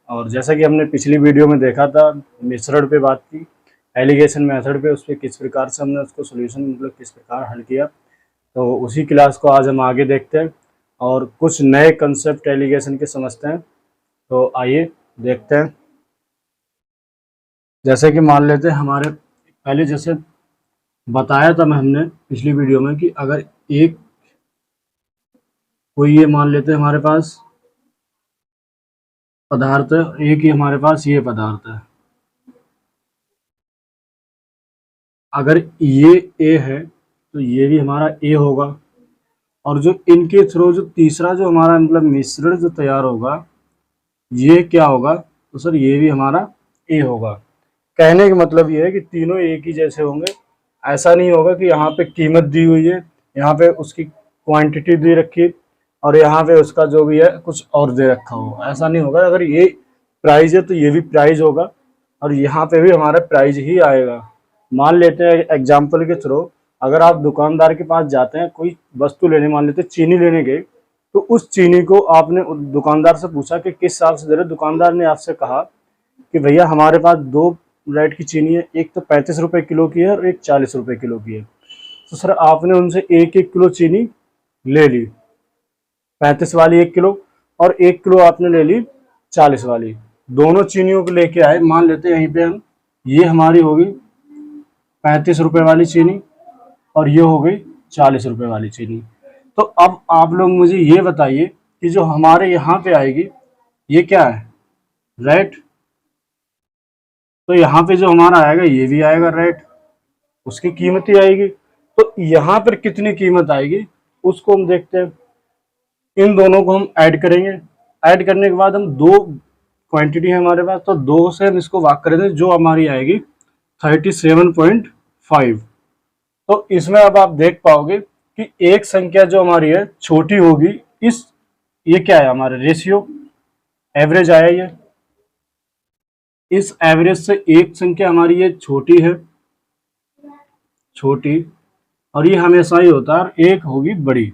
और जैसा कि हमने पिछली वीडियो में देखा था, मिश्रण पे बात की, एलिगेशन मेथड पे, उस पर किस प्रकार से हमने उसको सोल्यूशन मतलब किस प्रकार हल किया, तो उसी क्लास को आज हम आगे देखते हैं और कुछ नए कंसेप्ट एलिगेशन के समझते हैं। तो आइए देखते हैं। जैसे कि मान लेते हैं हमारे पहले जैसे बताया था हमने पिछली वीडियो में कि अगर एक कोई ये मान लेते हैं हमारे पास पदार्थ है, एक ही हमारे पास ये पदार्थ है, अगर ये ए है तो ये भी हमारा ए होगा, और जो इनके थ्रू जो तीसरा जो हमारा मतलब मिश्रण जो तैयार होगा ये क्या होगा, तो सर ये भी हमारा ए होगा। कहने का मतलब ये है कि तीनों एक ही जैसे होंगे। ऐसा नहीं होगा कि यहाँ पे कीमत दी हुई है, यहाँ पे उसकी क्वांटिटी दे रखी और यहाँ पे उसका जो भी है कुछ और दे रखा हो, ऐसा नहीं होगा। अगर ये प्राइस है तो ये भी प्राइस होगा और यहाँ पे भी हमारा प्राइस ही आएगा। मान लेते हैं एग्जाम्पल के थ्रू, अगर आप दुकानदार के पास जाते हैं कोई वस्तु लेने, मान लेते हैं चीनी लेने गए, तो उस चीनी को आपने दुकानदार से पूछा कि किस हिसाब से दे रहे, दुकानदार ने आपसे कहा कि भैया हमारे पास दो रेट की चीनी है, एक तो 35 रुपये किलो की है और एक 40 रुपये किलो की है। तो सर आपने उनसे एक एक किलो चीनी ले ली, 35 वाली 1 किलो, और 1 किलो आपने ले ली 40 वाली। दोनों चीनियों को लेके आए, मान लेते हैं यहीं पे हम, ये हमारी होगी 35 रुपये वाली चीनी और ये हो गई 40 रुपये वाली चीनी। तो अब आप लोग मुझे ये बताइए कि जो हमारे यहाँ पे आएगी ये क्या है, रेट। तो यहाँ पे जो हमारा आएगा ये भी आएगा रेट, उसकी कीमत ही आएगी। तो यहाँ पर कितनी कीमत आएगी उसको हम देखते हैं। इन दोनों को हम ऐड करेंगे, ऐड करने के बाद हम दो क्वांटिटी है हमारे पास, तो दो से हम इसको भाग करेंगे, जो हमारी आएगी 37.5। तो इसमें अब आप देख पाओगे कि एक संख्या जो हमारी है छोटी होगी, इस ये क्या है हमारे रेशियो, एवरेज आया ये, इस एवरेज से एक संख्या हमारी ये छोटी है, छोटी, और ये हमेशा ही होता है, और एक होगी बड़ी।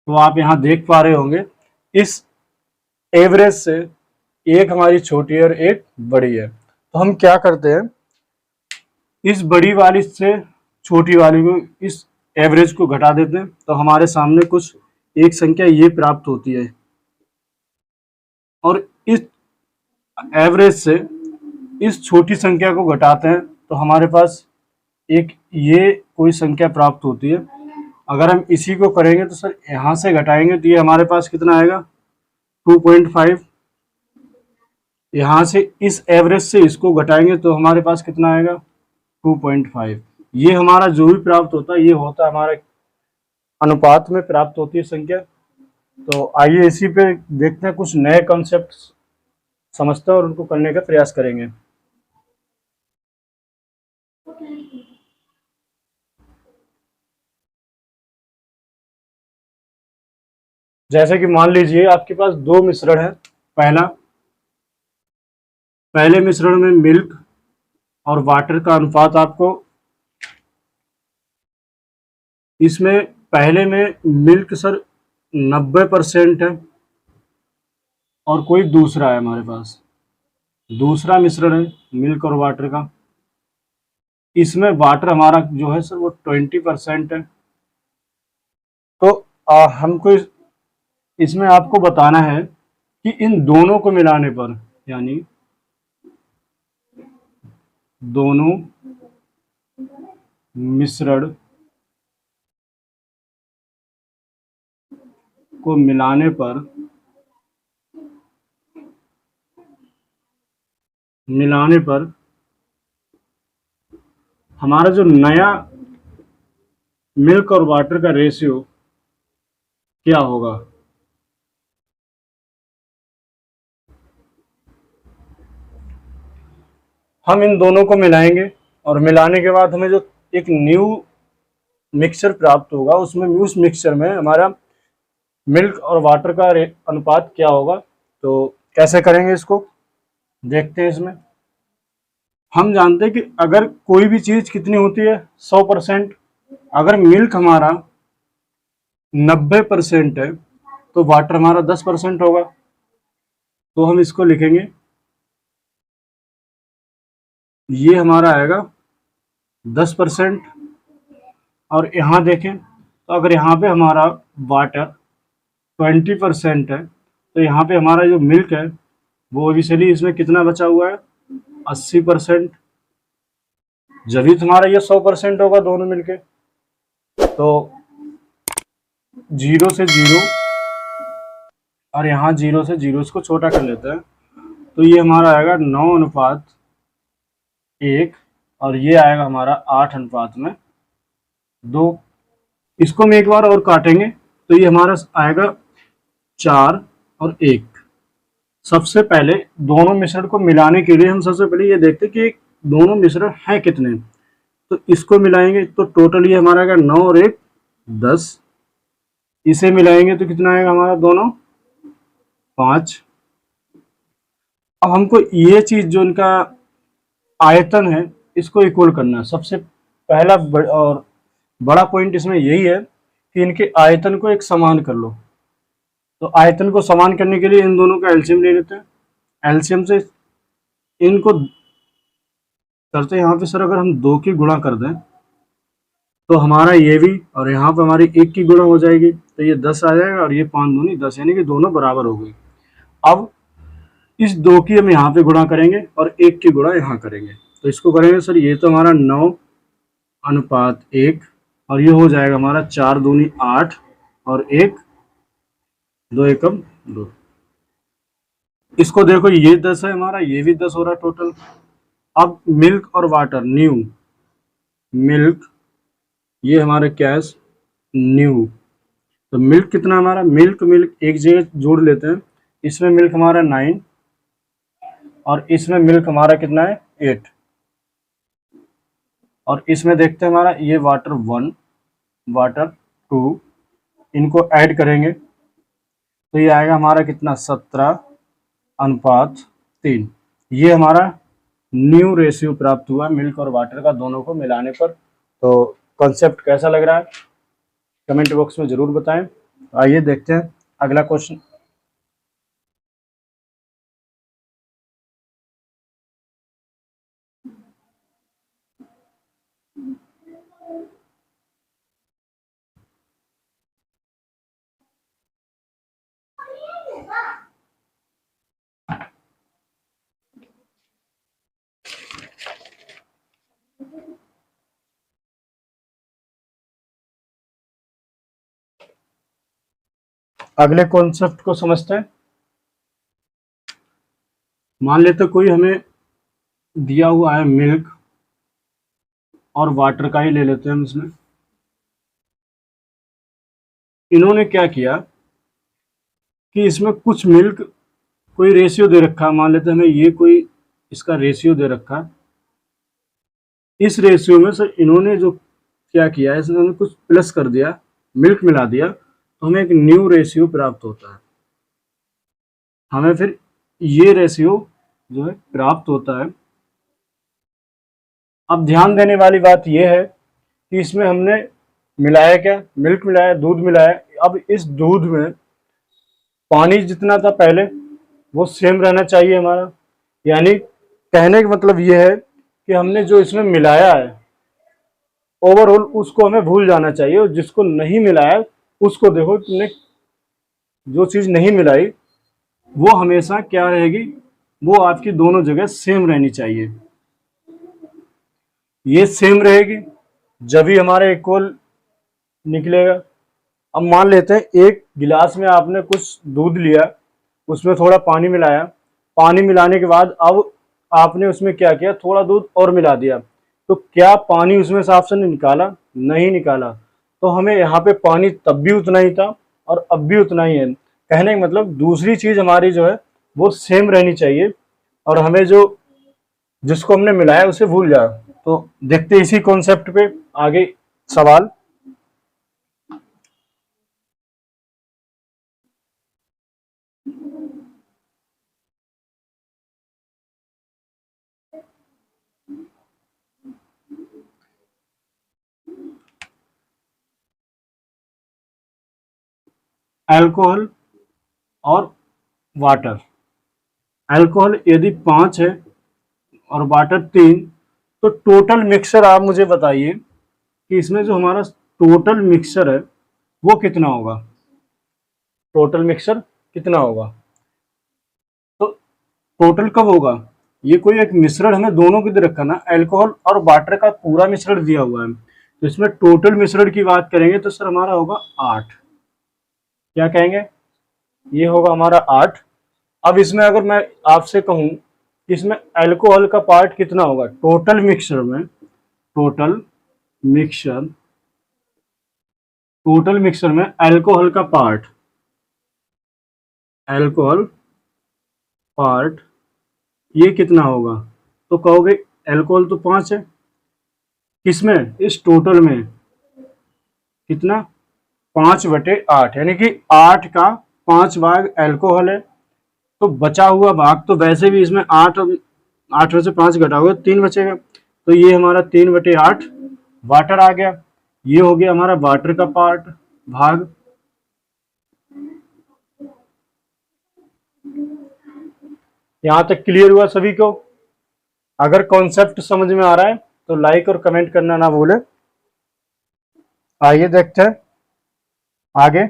तो आप यहां देख पा रहे होंगे इस एवरेज से एक हमारी छोटी है और एक बड़ी है। तो हम क्या करते हैं, इस बड़ी वाली से छोटी वाली को, इस एवरेज को घटा देते हैं, तो हमारे सामने कुछ एक संख्या ये प्राप्त होती है, और इस एवरेज से इस छोटी संख्या को घटाते हैं तो हमारे पास एक ये कोई संख्या प्राप्त होती है। अगर हम इसी को करेंगे तो सर यहाँ से घटाएंगे तो ये हमारे पास कितना आएगा, 2.5। यहाँ से इस एवरेज से इसको घटाएंगे तो हमारे पास कितना आएगा, 2.5। ये हमारा जो भी प्राप्त होता है ये होता है हमारे अनुपात में प्राप्त होती है संख्या। तो आइए इसी पे देखते हैं, कुछ नए कॉन्सेप्ट समझते हैं और उनको करने का प्रयास करेंगे। जैसे कि मान लीजिए आपके पास दो मिश्रण है, पहले मिश्रण में मिल्क और वाटर का अनुपात आपको, इसमें पहले में मिल्क सर 90% है, और कोई दूसरा है हमारे पास, दूसरा मिश्रण है मिल्क और वाटर का, इसमें वाटर हमारा जो है सर वो 20% है। तो हमको इसमें आपको बताना है कि इन दोनों को मिलाने पर, यानी दोनों मिश्रण को मिलाने पर हमारा जो नया मिल्क और वाटर का रेशियो क्या होगा। हम इन दोनों को मिलाएंगे और मिलाने के बाद हमें जो एक न्यू मिक्सचर प्राप्त होगा, उसमें उस मिक्सचर में हमारा मिल्क और वाटर का अनुपात क्या होगा। तो कैसे करेंगे इसको देखते हैं। इसमें हम जानते हैं कि अगर कोई भी चीज कितनी होती है 100%, अगर मिल्क हमारा 90% है तो वाटर हमारा 10% होगा। तो हम इसको लिखेंगे, ये हमारा आएगा 10%। और यहाँ देखें तो अगर यहाँ पे हमारा वाटर 20% है, तो यहाँ पे हमारा जो मिल्क है वो ओबियसली इसमें कितना बचा हुआ है, 80%। जब भी तुम्हारा ये 100% होगा दोनों मिलके। तो 0 से 0 और यहाँ 0 से 0, इसको छोटा कर लेते हैं, तो ये हमारा आएगा 9:1 और ये आएगा हमारा 8:2। इसको हम एक बार और काटेंगे तो ये हमारा आएगा 4 और 1। सबसे पहले दोनों मिश्रण को मिलाने के लिए हम सबसे पहले ये देखते हैं कि दोनों मिश्रण हैं कितने। तो इसको मिलाएंगे तो टोटल ये हमारा आएगा 9 और 1 10। इसे मिलाएंगे तो कितना आएगा हमारा दोनों, 5। अब हमको ये चीज जो इनका आयतन है इसको इक्वल करना है। सबसे पहला और बड़ा पॉइंट इसमें यही है कि इनके आयतन को एक समान कर लो। तो आयतन को समान करने के लिए इन दोनों का एलसीएम ले लेते हैं। एलसीएम से इनको करते हैं यहाँ पे सर, अगर हम 2 की गुणा कर दें तो हमारा ये भी और यहाँ पे हमारी 1 की गुणा हो जाएगी, तो ये 10 आ जाएगा और ये 5 दूनी 10, यानी कि दोनों बराबर हो गई। अब इस 2 की हम यहाँ पे गुणा करेंगे और 1 की गुणा यहाँ करेंगे, तो इसको करेंगे सर, ये तो हमारा 9:1 और ये हो जाएगा हमारा 4 दूनी 8 और 1 2 एकम 2। इसको देखो, ये 10 है हमारा, ये भी 10 हो रहा है टोटल। अब मिल्क और वाटर, न्यू मिल्क, ये हमारे क्या है, न्यू। तो मिल्क कितना हमारा, मिल्क एक जगह जोड़ लेते हैं। इसमें मिल्क हमारा 9 और इसमें मिल्क हमारा कितना है 8। और इसमें देखते हैं हमारा ये वाटर 1 वाटर 2, इनको ऐड करेंगे तो ये आएगा हमारा कितना, 17:3। ये हमारा न्यू रेशियो प्राप्त हुआ मिल्क और वाटर का दोनों को मिलाने पर। तो कॉन्सेप्ट कैसा लग रहा है कमेंट बॉक्स में जरूर बताएं। आइए देखते हैं अगला क्वेश्चन। अगले कॉन्सेप्ट को समझते हैं। मान लेते कोई हमें दिया हुआ है मिल्क और वाटर का ही ले लेते हैं हम इसमें। इन्होंने क्या किया कि इसमें कुछ मिल्क कोई रेशियो दे रखा है, मान लेते हैं हमें ये कोई इसका रेशियो दे रखा है। इस रेशियो में सर इन्होंने जो क्या किया है, इन्होंने कुछ प्लस कर दिया, मिल्क मिला दिया, तो हमें एक न्यू रेशियो प्राप्त होता है। हमें फिर ये रेशियो जो है प्राप्त होता है। अब ध्यान देने वाली बात यह है कि इसमें हमने मिलाया क्या, मिल्क मिलाया, दूध मिलाया। अब इस दूध में पानी जितना था पहले वो सेम रहना चाहिए हमारा, यानी कहने का मतलब ये है कि हमने जो इसमें मिलाया है ओवरऑल उसको हमें भूल जाना चाहिए, और जिसको नहीं मिलाया उसको देखो, तुमने जो चीज नहीं मिलाई वो हमेशा क्या रहेगी, वो आपकी दोनों जगह सेम रहनी चाहिए। ये सेम रहेगी जब ही हमारा इक्वल निकलेगा। अब मान लेते हैं एक गिलास में आपने कुछ दूध लिया, उसमें थोड़ा पानी मिलाया, पानी मिलाने के बाद अब आपने उसमें क्या किया, थोड़ा दूध और मिला दिया, तो क्या पानी उसमें साफ से निकाला, नहीं निकाला। तो हमें यहाँ पे पानी तब भी उतना ही था और अब भी उतना ही है। कहने का मतलब दूसरी चीज हमारी जो है वो सेम रहनी चाहिए, और हमें जो जिसको हमने मिलाया उसे भूल जाए। तो देखते इसी कॉन्सेप्ट पे आगे सवाल। अल्कोहल और वाटर, अल्कोहल यदि 5 है और वाटर 3, तो टोटल मिक्सचर आप मुझे बताइए कि इसमें जो हमारा टोटल मिक्सचर है वो कितना होगा, टोटल मिक्सचर कितना होगा। तो टोटल कब होगा, ये कोई एक मिश्रण हमें दोनों को दे रखा ना, अल्कोहल और वाटर का पूरा मिश्रण दिया हुआ है, तो इसमें टोटल मिश्रण की बात करेंगे तो सर हमारा होगा 8। क्या कहेंगे, ये होगा हमारा 8। अब इसमें अगर मैं आपसे कहूं कि इसमें अल्कोहल का पार्ट कितना होगा टोटल मिक्सचर में, टोटल मिक्सचर, टोटल मिक्सचर में अल्कोहल का पार्ट, अल्कोहल पार्ट ये कितना होगा, तो कहोगे अल्कोहल तो 5 है, किसमें, इस टोटल में कितना, 5/8, यानी कि 8 का 5 भाग अल्कोहल है, तो बचा हुआ भाग तो वैसे भी इसमें 8 में से 5 घटाओगे 3 बचेगा, तो ये हमारा 3/8 वाटर आ गया। ये हो गया हमारा वाटर का पार्ट भाग। यहां तक क्लियर हुआ सभी को। अगर कॉन्सेप्ट समझ में आ रहा है तो लाइक और कमेंट करना ना भूले। आइए देखते हैं आगे।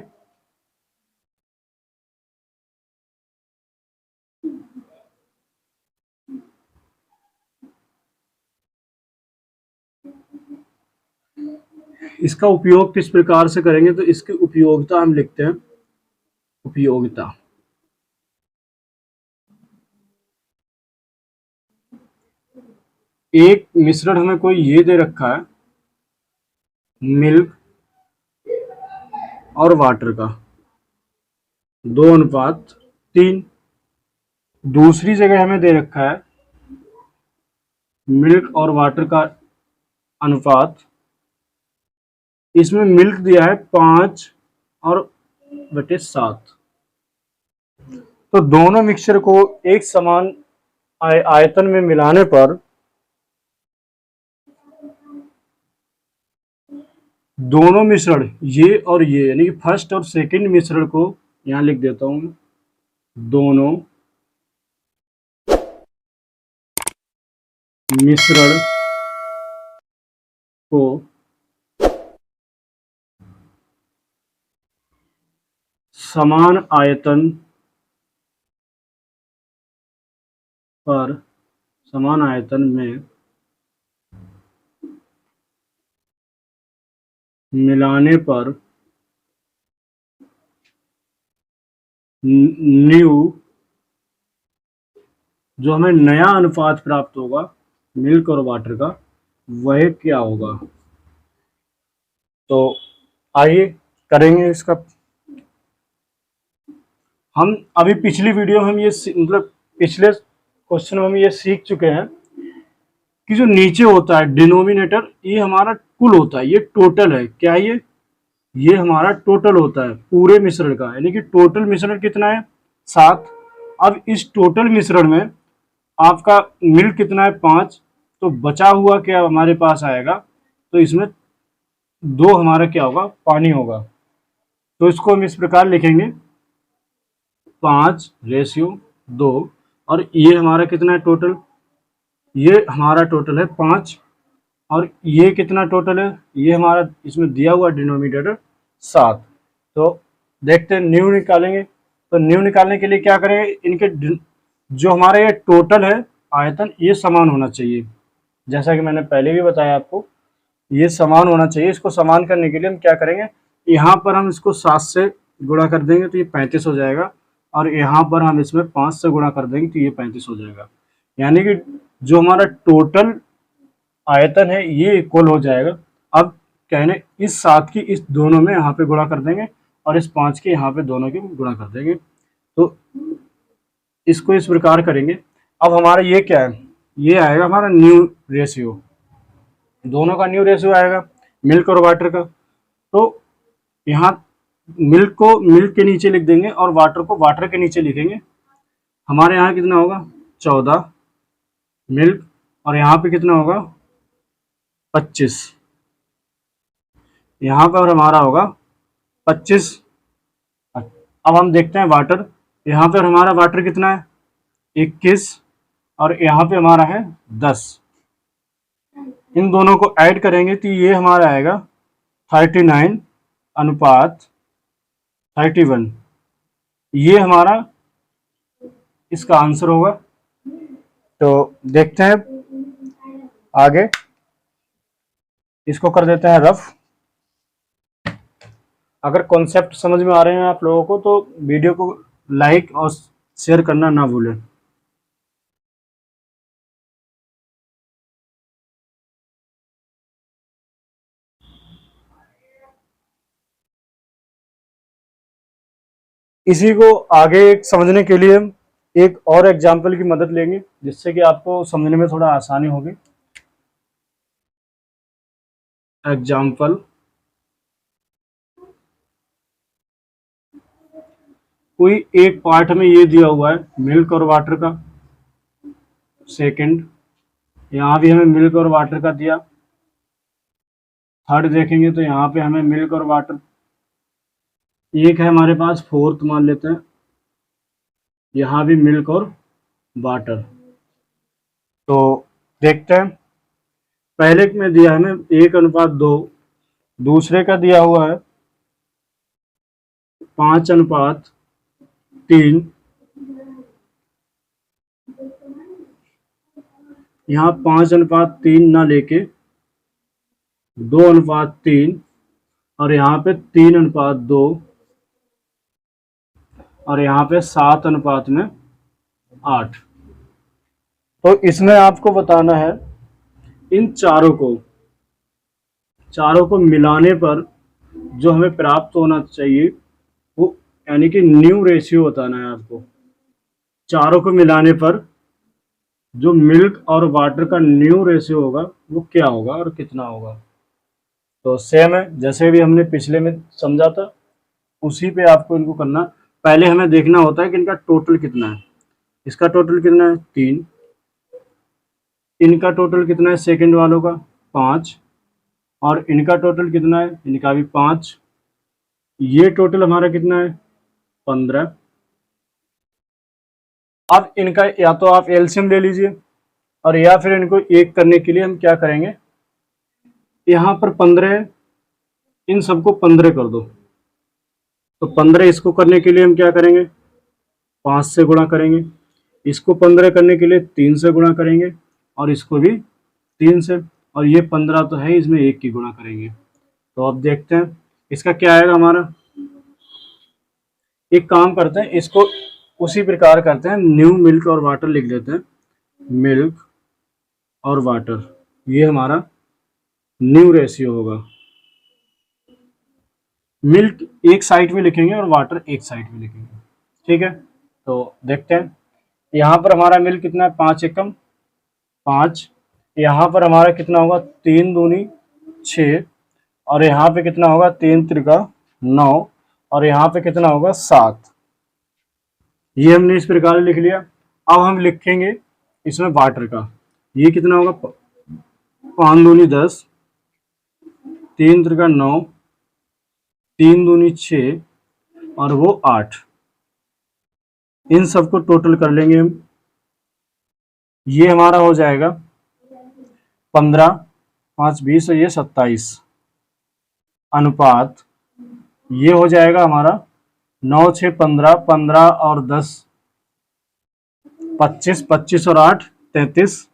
इसका उपयोग किस प्रकार से करेंगे, तो इसकी उपयोगिता हम लिखते हैं, उपयोगिता। एक मिश्रण हमें कोई ये दे रखा है, मिल्क और वाटर का 2:3। दूसरी जगह हमें दे रखा है मिल्क और वाटर का अनुपात, इसमें मिल्क दिया है 5/7। तो दोनों मिक्सचर को एक समान आयतन में मिलाने पर दोनों मिश्रण ये और ये, यानी कि फर्स्ट और सेकंड मिश्रण को यहां लिख देता हूं, दोनों मिश्रण को समान आयतन पर, समान आयतन में मिलाने पर न्यू, जो हमें नया अनुपात प्राप्त होगा मिल्क और वाटर का, वह क्या होगा। तो आइए करेंगे इसका। हम अभी पिछली वीडियो में हम ये मतलब पिछले क्वेश्चन में हम ये सीख चुके हैं कि जो नीचे होता है डिनोमिनेटर, ये हमारा कुल होता है, ये टोटल है, क्या ये हमारा टोटल होता है पूरे मिश्रण का, यानी कि टोटल मिश्रण कितना है 7। अब इस टोटल मिश्रण में आपका मिल्क कितना है 5, तो बचा हुआ क्या हमारे पास आएगा, तो इसमें 2 हमारा क्या होगा, पानी होगा। तो इसको हम इस प्रकार लिखेंगे 5:2, और ये हमारा कितना है टोटल, ये हमारा टोटल है 5, और ये कितना टोटल है, ये हमारा इसमें दिया हुआ डिनोमिनेटर 7। तो देखते हैं न्यू निकालेंगे। तो न्यू निकालने के लिए क्या करेंगे, इनके जो हमारा ये टोटल है आयतन, ये समान होना चाहिए, जैसा कि मैंने पहले भी बताया आपको, ये समान होना चाहिए। इसको समान करने के लिए हम क्या करेंगे, यहाँ पर हम इसको 7 से गुणा कर देंगे तो ये 35 हो जाएगा, और यहाँ पर हम इसमें 5 से गुणा कर देंगे तो ये 35 हो जाएगा, यानी कि जो हमारा टोटल आयतन है ये इक्वल हो जाएगा। अब कहने इस 7 की इस दोनों में यहाँ पे गुणा कर देंगे, और इस 5 के यहाँ पे दोनों के गुणा कर देंगे, तो इसको इस प्रकार करेंगे। अब हमारा ये क्या है, ये आएगा हमारा न्यू रेशियो, दोनों का न्यू रेशियो आएगा मिल्क और वाटर का। तो यहाँ मिल्क को मिल्क के नीचे लिख देंगे और वाटर को वाटर के नीचे लिखेंगे। हमारे यहाँ कितना होगा 14 मिल्क, और यहाँ पे कितना होगा 25, यहाँ पर हमारा होगा 25। अब हम देखते हैं वाटर, यहाँ पर हमारा वाटर कितना है 21 और यहाँ पे हमारा है 10। इन दोनों को ऐड करेंगे तो ये हमारा आएगा 39 अनुपात 31। ये हमारा इसका आंसर होगा। तो देखते हैं आगे, इसको कर देते हैं रफ। अगर कॉन्सेप्ट समझ में आ रहे हैं आप लोगों को तो वीडियो को लाइक और शेयर करना ना भूलें। इसी को आगे समझने के लिए एक और एग्जाम्पल की मदद लेंगे जिससे कि आपको समझने में थोड़ा आसानी होगी। एग्जाम्पल, कोई एक पार्ट में ये दिया हुआ है मिल्क और वाटर का। सेकंड, यहाँ भी हमें मिल्क और वाटर का दिया। थर्ड देखेंगे तो यहाँ पे हमें मिल्क और वाटर। एक है हमारे पास फोर्थ, मान लेते हैं यहाँ भी मिल्क और वाटर। तो देखते हैं, पहले में दिया है हमें 1:2, दूसरे का दिया हुआ है 5:3। यहाँ 5:3 ना लेके 2:3 और यहाँ पे 3:2 और यहाँ पे 7:8। तो इसमें आपको बताना है इन चारों को मिलाने पर जो हमें प्राप्त होना चाहिए वो, यानी कि न्यू रेशियो बताना है आपको। चारों को मिलाने पर जो मिल्क और वाटर का न्यू रेशियो होगा वो क्या होगा और कितना होगा। तो सेम है जैसे भी हमने पिछले में समझा था, उसी पे आपको इनको करना। पहले हमें देखना होता है कि इनका टोटल कितना है। इसका टोटल कितना है 3, इनका टोटल कितना है सेकंड वालों का 5, और इनका टोटल कितना है, इनका भी 5। ये टोटल हमारा कितना है 15। अब इनका या तो आप एलसीएम ले लीजिए और या फिर इनको एक करने के लिए हम क्या करेंगे, यहाँ पर 15 है, इन सबको 15 कर दो। तो 15 इसको करने के लिए हम क्या करेंगे 5 से गुणा करेंगे, इसको 15 करने के लिए 3 से गुणा करेंगे और इसको भी 3 से, और ये 15 तो है, इसमें 1 की गुणा करेंगे। तो अब देखते हैं इसका क्या आएगा हमारा। एक काम करते हैं, इसको उसी प्रकार करते हैं, न्यू मिल्क और वाटर लिख देते हैं। मिल्क और वाटर, ये हमारा न्यू रेशियो होगा। मिल्क एक साइड में लिखेंगे और वाटर एक साइड में लिखेंगे, ठीक है। तो देखते हैं, यहाँ पर हमारा मिल्क कितना है 5 एकम 5, यहाँ पर हमारा कितना होगा 3 दूनी 6, और यहाँ पे कितना होगा 3 त्रिका 9, और यहाँ पे कितना होगा 7। ये हमने इस प्रकार लिख लिया। अब हम लिखेंगे इसमें वाटर का, ये कितना होगा 5 दूनी 10, 3 त्रिका 9, 3 दूनी 6 और वो 8। इन सबको टोटल कर लेंगे हम, ये हमारा हो जाएगा 15, 5 20 और ये 27 अनुपात, ये हो जाएगा हमारा 9 6 15, 15 और 10 25, 25 और 8 33।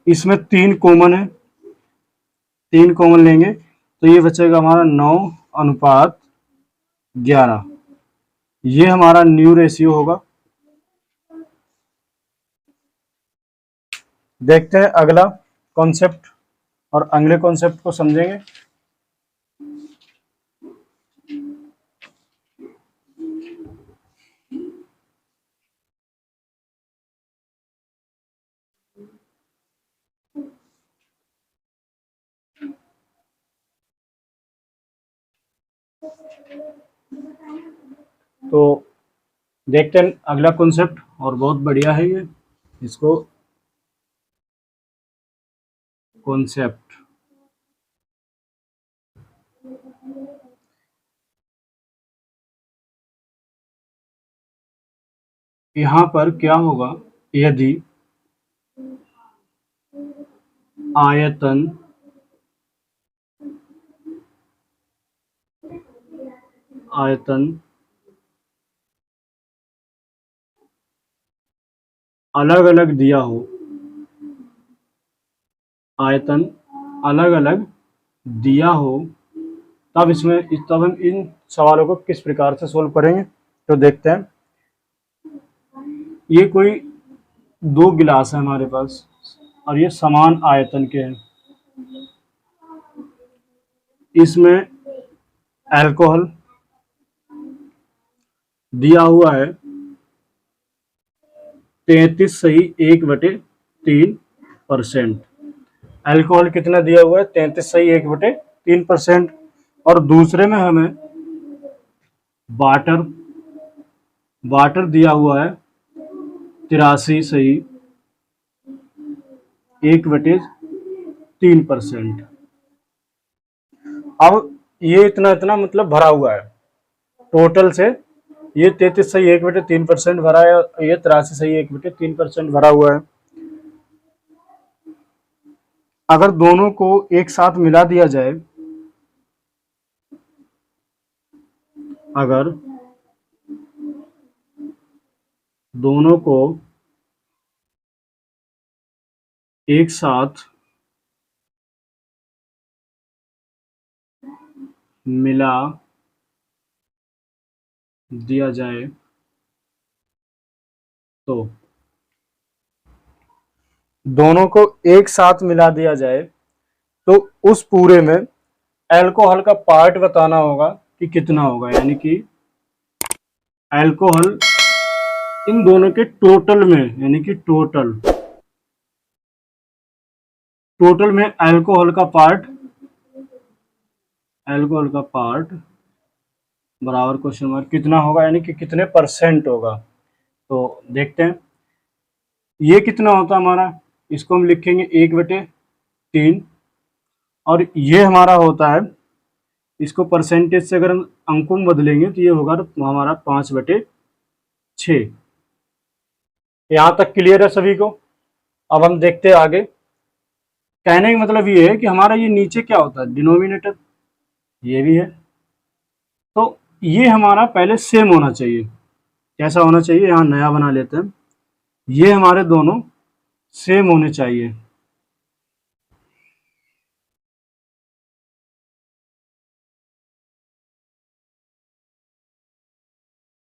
इसमें 3 कॉमन है, 3 कॉमन लेंगे तो ये बचेगा हमारा 9:11। ये हमारा न्यू रेशियो होगा। देखते हैं अगला कॉन्सेप्ट और अगले कॉन्सेप्ट को समझेंगे। तो देखते हैं अगला कॉन्सेप्ट, और बहुत बढ़िया है ये, इसको कॉन्सेप्ट यहाँ पर क्या होगा, यदि आयतन अलग अलग दिया हो, आयतन अलग अलग दिया हो, तब हम इन सवालों को किस प्रकार से सोल्व करेंगे। तो देखते हैं, ये कोई दो गिलास है हमारे पास और ये समान आयतन के हैं। इसमें अल्कोहल दिया हुआ है 33.1/3%। अल्कोहल कितना दिया हुआ है, 33.1/3%। और दूसरे में हमें वाटर दिया हुआ है 83.1/3%। अब ये इतना इतना मतलब भरा हुआ है टोटल से, ये 33.1/3% भरा है, ये 83.1/3% भरा हुआ है। अगर दोनों को एक साथ मिला दिया जाए, अगर दोनों को एक साथ मिला दिया जाए तो दोनों को एक साथ मिला दिया जाए तो उस पूरे में अल्कोहल का पार्ट बताना होगा कि कितना होगा, यानी कि अल्कोहल इन दोनों के टोटल में, यानी कि टोटल में अल्कोहल का पार्ट बराबर क्वेश्चन मार्क कितना होगा, यानी कि कितने परसेंट होगा। तो देखते हैं ये कितना होता है हमारा, इसको हम लिखेंगे 1/3 और ये हमारा होता है, इसको परसेंटेज से अगर हम अंकों में बदलेंगे तो ये होगा हमारा 5/6। यहाँ तक क्लियर है सभी को। अब हम देखते हैं आगे। कहने का मतलब ये है कि हमारा ये नीचे क्या होता है, डिनोमिनेटर, ये भी है, तो ये हमारा पहले सेम होना चाहिए। कैसा होना चाहिए, यहाँ नया बना लेते हैं, ये हमारे दोनों सेम होने चाहिए।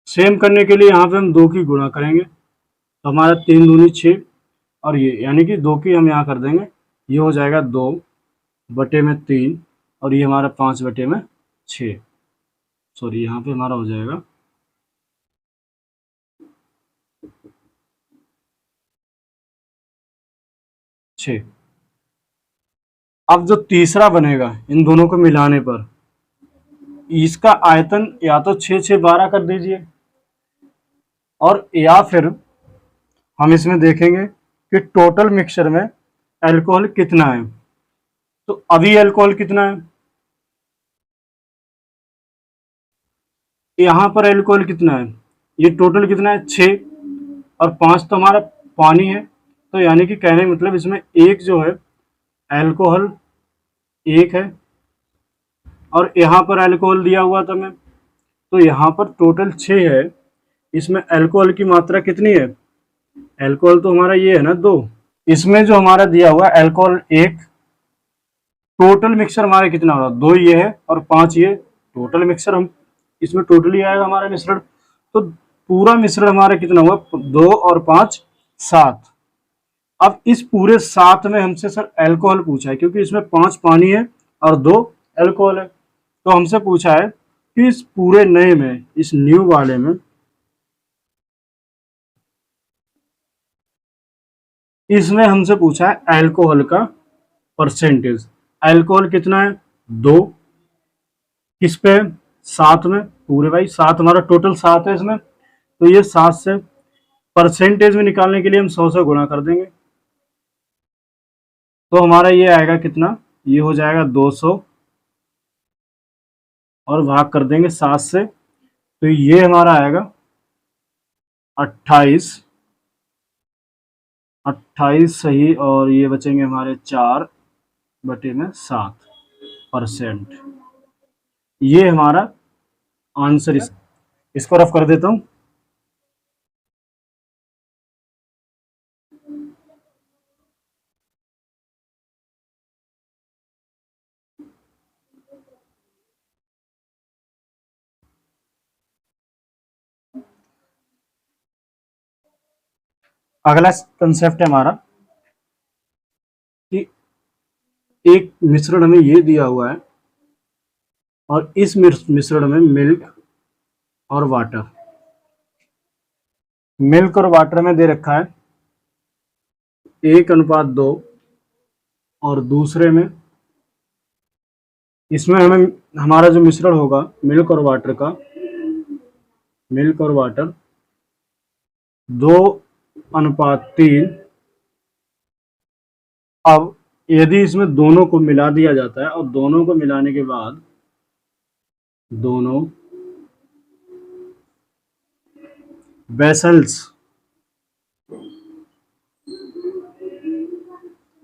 सेम करने के लिए यहाँ पे हम 2 की गुणा करेंगे तो हमारा 3 दूनी 6 और ये यानी कि 2 की हम यहाँ कर देंगे, ये हो जाएगा 2/3 और ये हमारा 5/6। सॉरी, यहाँ पे हमारा हो जाएगा 6। अब जो तीसरा बनेगा इन दोनों को मिलाने पर, इसका आयतन या तो 6×6=12 कर दीजिए, और या फिर हम इसमें देखेंगे कि टोटल मिक्सचर में अल्कोहल कितना है। तो अभी अल्कोहल कितना है, यहाँ पर अल्कोहल कितना है, ये टोटल कितना है 6 और 5 तो हमारा पानी है। तो यानी कि कहने का मतलब इसमें एक जो है अल्कोहल एक है और यहाँ पर अल्कोहल दिया हुआ था मैं, तो यहाँ पर टोटल 6 है। इसमें अल्कोहल की मात्रा कितनी है, अल्कोहल तो हमारा ये है ना 2, इसमें जो हमारा दिया हुआ अल्कोहल 1, टोटल मिक्सर हमारा कितना हो रहा है 2 ये है और 5 ये, टोटल मिक्सर हम इसमें टोटली आएगा हमारा मिश्रण। तो पूरा मिश्रण हमारा कितना हुआ, 2 और 5 7। अब इस पूरे 7 में हमसे सर अल्कोहल पूछा है, क्योंकि इसमें 5 पानी है और 2 अल्कोहल है, तो हमसे पूछा है कि इस पूरे नए में, इस न्यू वाले में, इसमें हमसे पूछा है अल्कोहल का परसेंटेज। अल्कोहल कितना है 2, किस पे, 7 में, पूरे भाई 7 हमारा टोटल 7 है इसमें, तो ये 7 से परसेंटेज में निकालने के लिए हम 100 से गुणा कर देंगे, तो हमारा ये आएगा कितना, ये हो जाएगा 200 और भाग कर देंगे 7 से, तो ये हमारा आएगा 28, 28 सही, और ये बचेंगे हमारे 4/7%। ये हमारा आंसर। इसको रफ कर देता हूं। अगला कंसेप्ट है हमारा कि एक मिश्रण हमें ये दिया हुआ है और इस मिश्रण में मिल्क और वाटर, मिल्क और वाटर में दे रखा है 1:2, और दूसरे में, इसमें हमें हमारा जो मिश्रण होगा मिल्क और वाटर का, मिल्क और वाटर 2:3। अब यदि इसमें दोनों को मिला दिया जाता है और दोनों को मिलाने के बाद दोनों वेसल्स,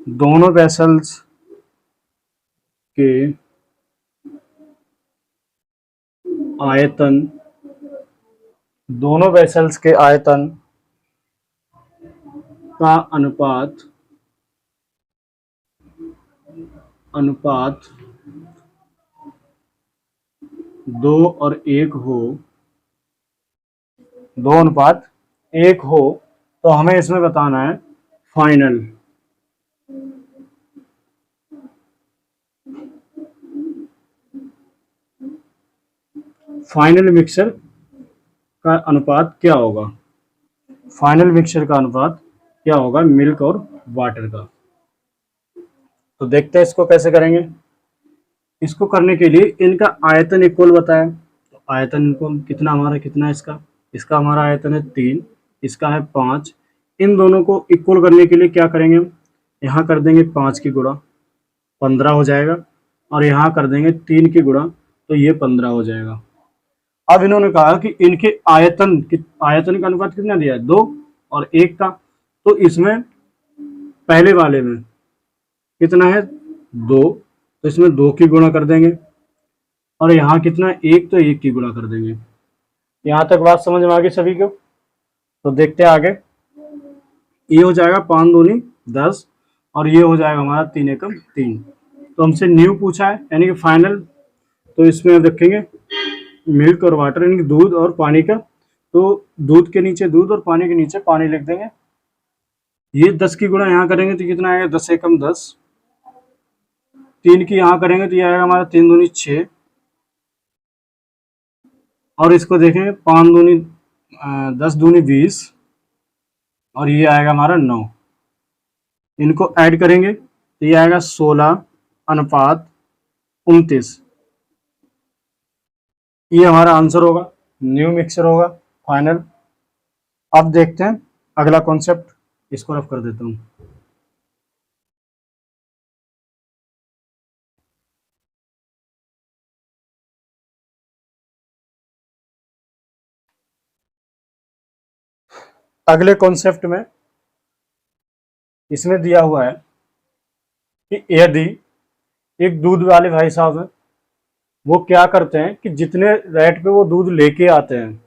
दोनों वेसल्स के आयतन, दोनों वेसल्स के आयतन का अनुपात 2:1 हो, 2:1 हो, तो हमें इसमें बताना है फाइनल मिक्सचर का अनुपात क्या होगा, फाइनल मिक्सचर का अनुपात क्या होगा मिल्क और वाटर का। तो देखते हैं इसको कैसे करेंगे। इसको करने के लिए इनका आयतन इक्वल बताया, तो आयतन इक्वल कितना हमारा, कितना है इसका, इसका हमारा आयतन है 3, इसका है 5। इन दोनों को इक्वल करने के लिए क्या करेंगे, यहाँ कर देंगे 5 की गुणा, 15 हो जाएगा, और यहाँ कर देंगे 3 की गुणा, तो ये 15 हो जाएगा। अब इन्होंने कहा कि इनके आयतन का अनुपात कितना दिया है, 2 और 1 का। तो इसमें पहले वाले में कितना है, 2, तो इसमें 2 की गुणा कर देंगे, और यहाँ कितना है 1, तो 1 की गुणा कर देंगे। यहाँ तक बात समझ में आ गई सभी को। तो देखते हैं आगे। ये हो जाएगा 5 दूनी 10, और ये हो जाएगा हमारा 3 एकम 3। तो हमसे न्यू पूछा है, यानी कि फाइनल। तो इसमें हम रखेंगे मिल्क और वाटर, यानी कि दूध और पानी का। तो दूध के नीचे दूध और पानी के नीचे पानी लिख देंगे। ये 10 की गुणा यहाँ करेंगे तो कितना आएगा, 10 एकम 10। 3 की यहाँ करेंगे तो ये आएगा हमारा 3 दूनी 6, और इसको देखेंगे 5 दूनी 10 दूनी 20, और ये आएगा हमारा 9। इनको ऐड करेंगे तो ये आएगा 16:29। ये हमारा आंसर होगा, न्यू मिक्सचर होगा फाइनल। अब देखते हैं अगला कॉन्सेप्ट। इसको रफ कर देता हूँ। अगले कॉन्सेप्ट में इसमें दिया हुआ है कि यदि एक दूध वाले भाई साहब हैं, वो क्या करते हैं कि जितने रेट पे वो दूध लेके आते हैं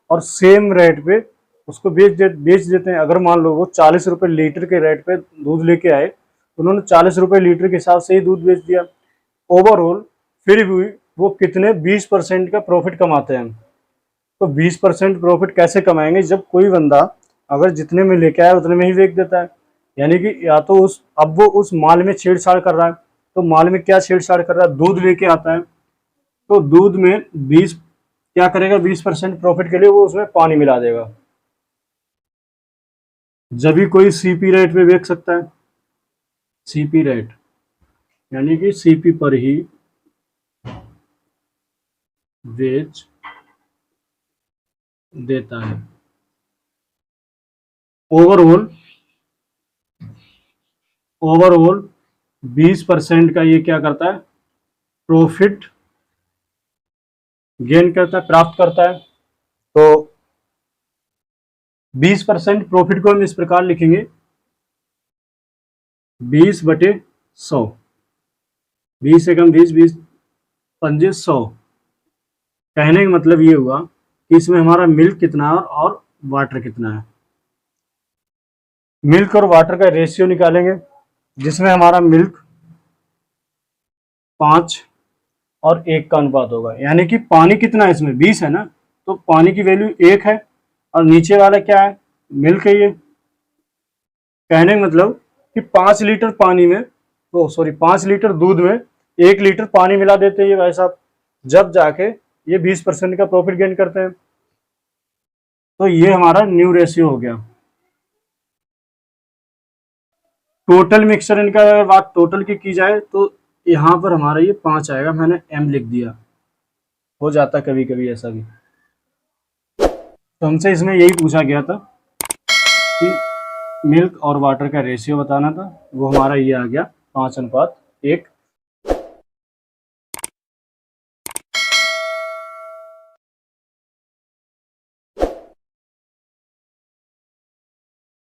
और सेम रेट पे उसको बेच देते हैं। अगर मान लो वो 40 रुपये लीटर के रेट पे दूध लेके आए, तो उन्होंने 40 रुपये लीटर के हिसाब से ही दूध बेच दिया। ओवरऑल फिर भी वो कितने 20% का प्रॉफिट कमाते हैं। तो 20% प्रॉफिट कैसे कमाएंगे, जब कोई बंदा अगर जितने में लेके आया उतने में ही बेच देता है। यानी कि या तो अब वो उस माल में छेड़छाड़ कर रहा है। तो माल में क्या छेड़छाड़ कर रहा है, दूध लेके आता है, तो दूध में 20 क्या करेगा, 20% प्रॉफिट के लिए वो उसमें पानी मिला देगा। जब भी कोई सीपी रेट पे बेच सकता है, सीपी रेट यानी कि सीपी पर ही बेच देता है। ओवरऑल 20% का ये क्या करता है, प्रॉफिट गेन करता है, प्राप्त करता है। तो 20% प्रॉफिट को हम इस प्रकार लिखेंगे 20/100। 20 एकम 20, 20 पंजे 100। कहने का मतलब ये हुआ कि इसमें हमारा मिल्क कितना है और वाटर कितना है। मिल्क और वाटर का रेशियो निकालेंगे, जिसमें हमारा मिल्क 5 और 1 का अनुपात होगा। यानी कि पानी कितना है इसमें 20 है ना, तो पानी की वैल्यू 1 है और नीचे वाला क्या है, मिल्क है। ये कहने का मतलब कि 5 लीटर पानी में, 5 लीटर दूध में 1 लीटर पानी मिला देते हैं ये भाई साहब, जब जाके ये 20% का प्रॉफिट गेन करते हैं। तो ये हमारा न्यू रेशियो हो गया। टोटल मिक्सचर इनका अगर बात टोटल की जाए तो यहाँ पर हमारा ये 5 आएगा, मैंने m लिख दिया, हो जाता कभी कभी ऐसा भी। तो हमसे इसमें यही पूछा गया था कि मिल्क और वाटर का रेशियो बताना था, वो हमारा ये आ गया 5:1।